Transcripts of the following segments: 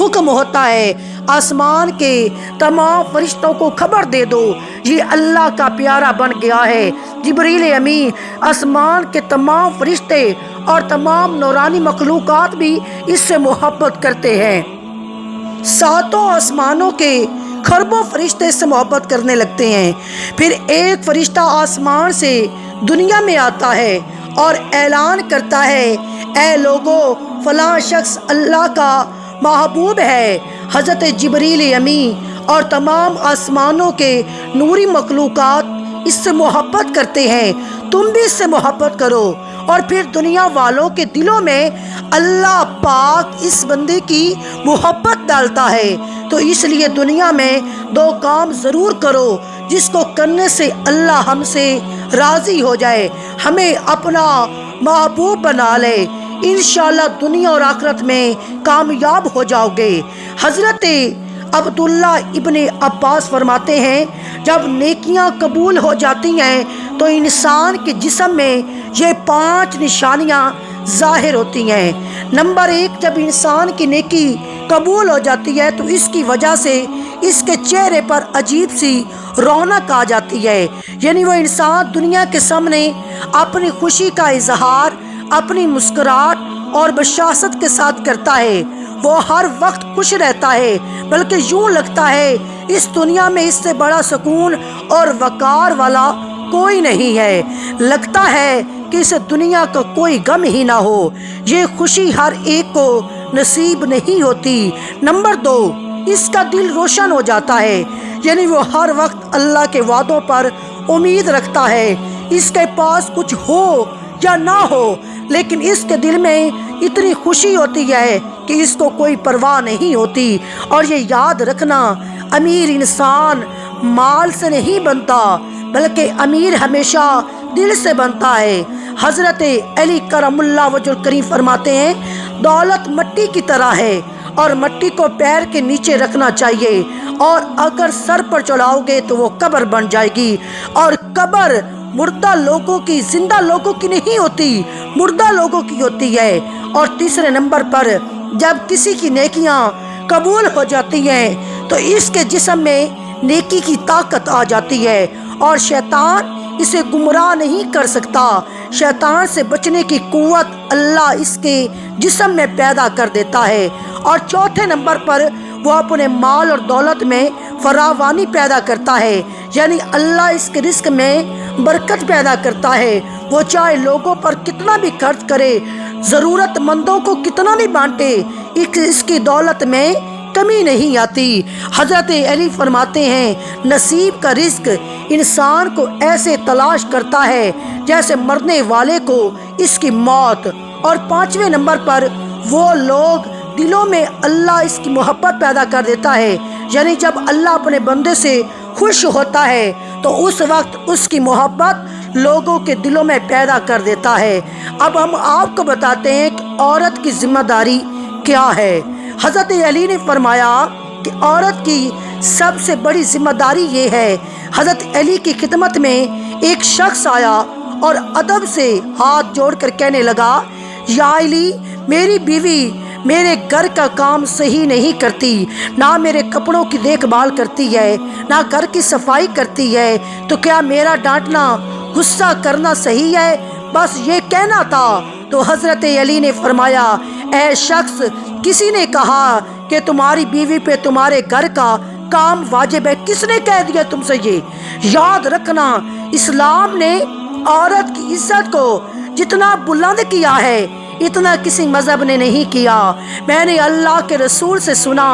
حکم ہوتا ہے آسمان کے تمام فرشتوں کو خبر دے دو یہ اللہ کا پیارا بن گیا ہے۔ جبریل امین آسمان کے تمام فرشتے اور تمام نورانی مخلوقات بھی اس سے محبت کرتے ہیں۔ ساتوں آسمانوں کے خربوں فرشتے سے محبت کرنے لگتے ہیں۔ پھر ایک فرشتہ آسمان سے دنیا میں آتا ہے اور اعلان کرتا ہے اے لوگو فلاں شخص اللہ کا محبوب ہے۔ حضرت جبریل امین اور تمام آسمانوں کے نوری مخلوقات اس سے محبت کرتے ہیں، تم بھی اس سے محبت کرو۔ اور پھر دنیا والوں کے دلوں میں اللہ پاک اس بندے کی محبت ڈالتا ہے، تو اس لیے دنیا میں 2 کام ضرور کرو جس کو کرنے سے اللہ ہم سے راضی ہو جائے، ہمیں اپنا محبوب بنا لے، انشاءاللہ دنیا اور آخرت میں کامیاب ہو جاؤ گے۔ حضرت عبداللہ ابن عباس فرماتے ہیں جب نیکیاں قبول ہو جاتی ہیں تو انسان کے جسم میں یہ 5 نشانیاں ظاہر ہوتی ہیں۔ نمبر 1، جب انسان کی نیکی قبول ہو جاتی ہے تو اس کی وجہ سے اس کے چہرے پر عجیب سی رونق آ جاتی ہے، یعنی وہ انسان دنیا کے سامنے اپنی خوشی کا اظہار اپنی مسکراہٹ اور بشاشت کے ساتھ کرتا ہے، وہ ہر وقت خوش رہتا ہے، بلکہ یوں لگتا ہے اس دنیا میں اس سے بڑا سکون اور وقار والا کوئی نہیں ہے، لگتا ہے کہ اسے دنیا کا کوئی غم ہی نہ ہو۔ یہ خوشی ہر ایک کو نصیب نہیں ہوتی۔ نمبر 2، اس کا دل روشن ہو جاتا ہے، یعنی وہ ہر وقت اللہ کے وعدوں پر امید رکھتا ہے، اس کے پاس کچھ ہو یا نہ ہو لیکن اس کے دل میں اتنی خوشی ہوتی ہے کہ اس کو کوئی پرواہ نہیں ہوتی۔ اور یہ یاد رکھنا امیر انسان مال سے نہیں بنتا بلکہ امیر ہمیشہ دل سے بنتا ہے۔ حضرت علی کرم اللہ وجہ الکریم فرماتے ہیں دولت مٹی کی طرح ہے اور مٹی کو پیر کے نیچے رکھنا چاہیے، اور اگر سر پر چڑھاؤ گے تو وہ قبر بن جائے گی، اور قبر مردہ لوگوں کی زندہ لوگوں کی نہیں ہوتی، مردہ لوگوں کی ہوتی ہے۔ اور تیسرے نمبر پر جب کسی کی نیکیاں قبول ہو جاتی ہیں تو اس کے جسم میں نیکی کی طاقت آ جاتی ہے اور شیطان اسے گمراہ نہیں کر سکتا۔ شیطان سے بچنے کی قوت اللہ اس کے جسم میں پیدا کر دیتا ہے۔ اور چوتھے نمبر پر وہ اپنے مال اور دولت میں فراوانی پیدا کرتا ہے، یعنی اللہ اس کے رزق میں برکت پیدا کرتا ہے، وہ چاہے لوگوں پر کتنا بھی خرچ کرے، ضرورت مندوں کو کتنا بھی بانٹے، اس کی دولت میں کمی نہیں آتی۔ حضرت علی فرماتے ہیں نصیب کا رزق انسان کو ایسے تلاش کرتا ہے جیسے مرنے والے کو اس کی موت۔ اور 5ویں نمبر پر وہ لوگ دلوں میں اللہ اس کی محبت پیدا کر دیتا ہے، یعنی جب اللہ اپنے بندے سے خوش ہوتا ہے تو اس وقت اس کی محبت لوگوں کے دلوں میں پیدا کر دیتا ہے۔ اب ہم آپ کو بتاتے ہیں کہ عورت کی ذمہ داری کیا ہے۔ حضرت علی نے فرمایا کہ عورت کی سب سے بڑی ذمہ داری یہ ہے۔ حضرت علی کی خدمت میں ایک شخص آیا اور ادب سے ہاتھ جوڑ کر کہنے لگا یا علی، میری بیوی میرے گھر کا کام صحیح نہیں کرتی، نہ میرے کپڑوں کی دیکھ بھال کرتی ہے، نہ گھر کی صفائی کرتی ہے، تو کیا میرا ڈانٹنا غصہ کرنا صحیح ہے؟ بس یہ کہنا تھا۔ تو حضرت علی نے فرمایا اے شخص، کسی نے کہا کہ تمہاری بیوی پہ تمہارے گھر کا کام واجب ہے؟ کس نے کہہ دیا تم سے یہ؟ یاد رکھنا اسلام نے عورت کی عزت کو جتنا بلند کیا ہے اتنا کسی مذہب نے نہیں کیا۔ میں نے اللہ کے رسول سے سنا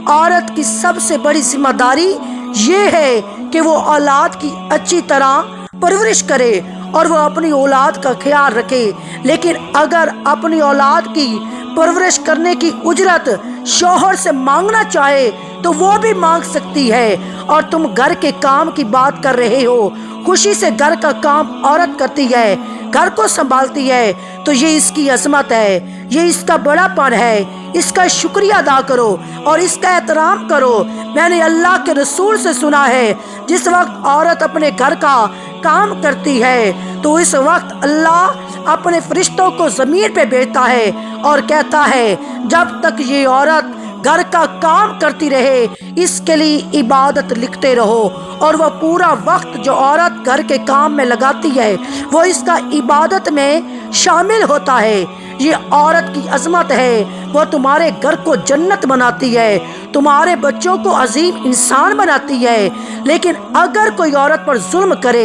عورت کی سب سے بڑی ذمہ داری یہ ہے کہ وہ اولاد کی اچھی طرح پرورش کرے اور وہ اپنی اولاد کا خیال رکھے، لیکن اگر اپنی اولاد کی پرورش کرنے کی اجرت شوہر سے مانگنا چاہے تو وہ بھی مانگ سکتی ہے۔ اور تم گھر کے کام کی بات کر رہے ہو، خوشی سے گھر کا کام عورت کرتی ہے، گھر کو سنبھالتی ہے، تو یہ اس کی عظمت ہے، یہ اس کا بڑا پن ہے، اس کا شکریہ ادا کرو اور اس کا احترام کرو۔ میں نے اللہ کے رسول سے سنا ہے جس وقت عورت اپنے گھر کا کام کرتی ہے تو اس وقت اللہ اپنے فرشتوں کو زمین پہ بھیجتا ہے اور کہتا ہے جب تک یہ عورت گھر کا کام کرتی رہے، اس کے لیے عبادت لکھتے رہو۔ اور وہ پورا وقت جو عورت گھر کے کام میں لگاتی ہے وہ اس کا عبادت میں شامل ہوتا ہے۔ یہ عورت کی عظمت ہے، وہ تمہارے گھر کو جنت بناتی ہے، تمہارے بچوں کو عظیم انسان بناتی ہے۔ لیکن اگر کوئی عورت پر ظلم کرے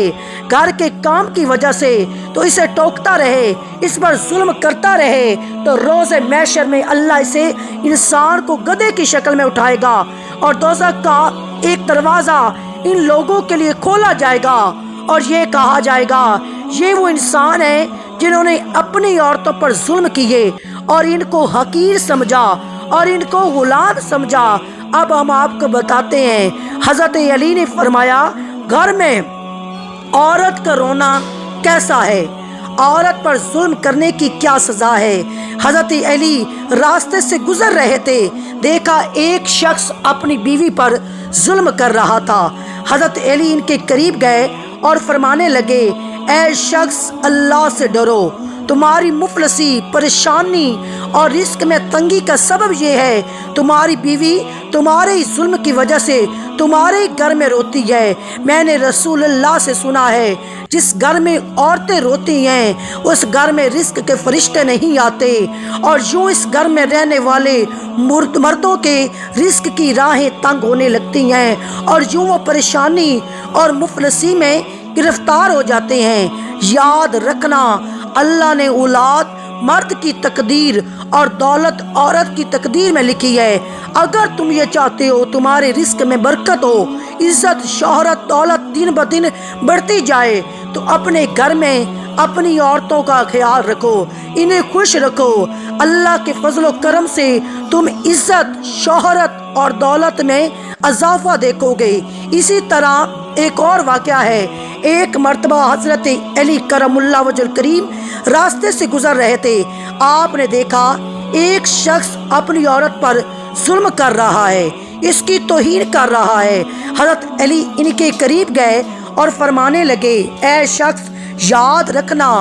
گھر کے کام کی وجہ سے تو اسے ٹوکتا رہے، اس پر ظلم کرتا رہے، تو روز محشر میں اللہ اسے انسان کو گدھے کی شکل میں اٹھائے گا اور دوزخ کا ایک دروازہ ان لوگوں کے لیے کھولا جائے گا اور یہ کہا جائے گا یہ وہ انسان ہیں جنہوں نے اپنی عورتوں پر ظلم کیے اور ان کو حقیر سمجھا اور ان کو غلام سمجھا۔ اب ہم آپ کو بتاتے ہیں، حضرت علی نے فرمایا گھر میں عورت کا رونا کیسا ہے، عورت پر ظلم کرنے کی کیا سزا ہے۔ حضرت علی راستے سے گزر رہے تھے، دیکھا ایک شخص اپنی بیوی پر ظلم کر رہا تھا۔ حضرت علی ان کے قریب گئے اور فرمانے لگے اے شخص اللہ سے ڈرو، تمہاری مفلسی، پریشانی اور رزق میں تنگی کا سبب یہ ہے تمہاری بیوی تمہارے ظلم کی وجہ سے تمہارے گھر میں روتی ہے۔ میں نے رسول اللہ سے سنا ہے جس گھر میں عورتیں روتی ہیں اس گھر میں رزق کے فرشتے نہیں آتے، اور یوں اس گھر میں رہنے والے مردوں کے رزق کی راہیں تنگ ہونے لگتی ہیں اور یوں وہ پریشانی اور مفلسی میں گرفتار ہو جاتے ہیں۔ یاد رکھنا اللہ نے اولاد مرد کی تقدیر اور دولت عورت کی تقدیر میں لکھی ہے۔ اگر تم یہ چاہتے ہو تمہارے رزق میں برکت ہو، عزت، شہرت، دولت دن بدن بڑھتی جائے، تو اپنے گھر میں اپنی عورتوں کا خیال رکھو، انہیں خوش رکھو۔ اللہ کے فضل و کرم سے تم عزت، شہرت اور دولت میں اضافہ دیکھو گے۔ اسی طرح ایک اور واقعہ ہے، ایک مرتبہ حضرت علی کرم اللہ وجہ الکریم راستے سے گزر رہے تھے۔ آپ نے دیکھا ایک شخص اپنی عورت پر ظلم کر رہا ہے، اس کی توہین کر رہا ہے۔ حضرت علی ان کے قریب گئے اور فرمانے لگے اے شخص یاد رکھنا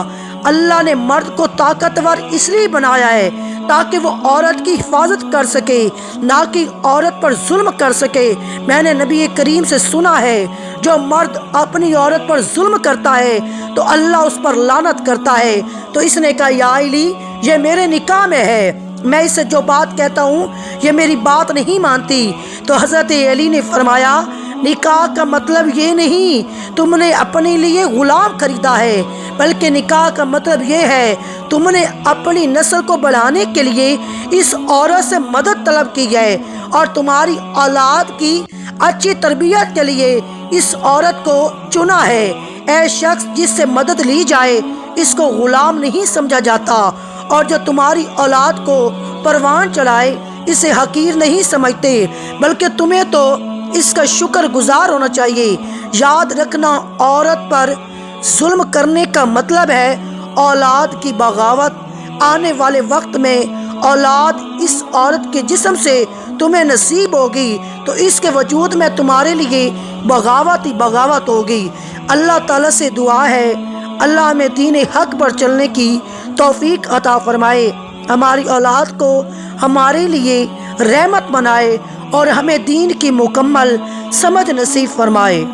اللہ نے مرد کو طاقتور اس لیے بنایا ہے تاکہ وہ عورت کی حفاظت کر سکے، نہ کہ عورت پر ظلم کر سکے۔ میں نے نبی کریم سے سنا ہے جو مرد اپنی عورت پر ظلم کرتا ہے تو اللہ اس پر لعنت کرتا ہے۔ تو اس نے کہا یا علی یہ میرے نکاح میں ہے، میں اسے جو بات کہتا ہوں یہ میری بات نہیں مانتی۔ تو حضرت علی نے فرمایا نکاح کا مطلب یہ نہیں تم نے اپنے لیے غلام خریدا ہے، بلکہ نکاح کا مطلب یہ ہے تم نے اپنی نسل کو بڑھانے کے لیے اس عورت سے مدد طلب کی ہے اور تمہاری اولاد کی اچھی تربیت کے لیے اس عورت کو چنا ہے۔ اے شخص جس سے مدد لی جائے اس کو غلام نہیں سمجھا جاتا، اور جو تمہاری اولاد کو پروان چڑھائے اسے حقیر نہیں سمجھتے، بلکہ تمہیں تو اس کا شکر گزار ہونا چاہیے۔ یاد رکھنا عورت پر ظلم کرنے کا مطلب ہے اولاد کی بغاوت۔ آنے والے وقت میں اولاد اس عورت کے جسم سے تمہیں نصیب ہوگی تو اس کے وجود میں تمہارے لیے بغاوت ہی بغاوت ہوگی۔ اللہ تعالیٰ سے دعا ہے اللہ ہمیں دین حق پر چلنے کی توفیق عطا فرمائے، ہماری اولاد کو ہمارے لیے رحمت بنائے اور ہمیں دین کی مکمل سمجھ نصیب فرمائے۔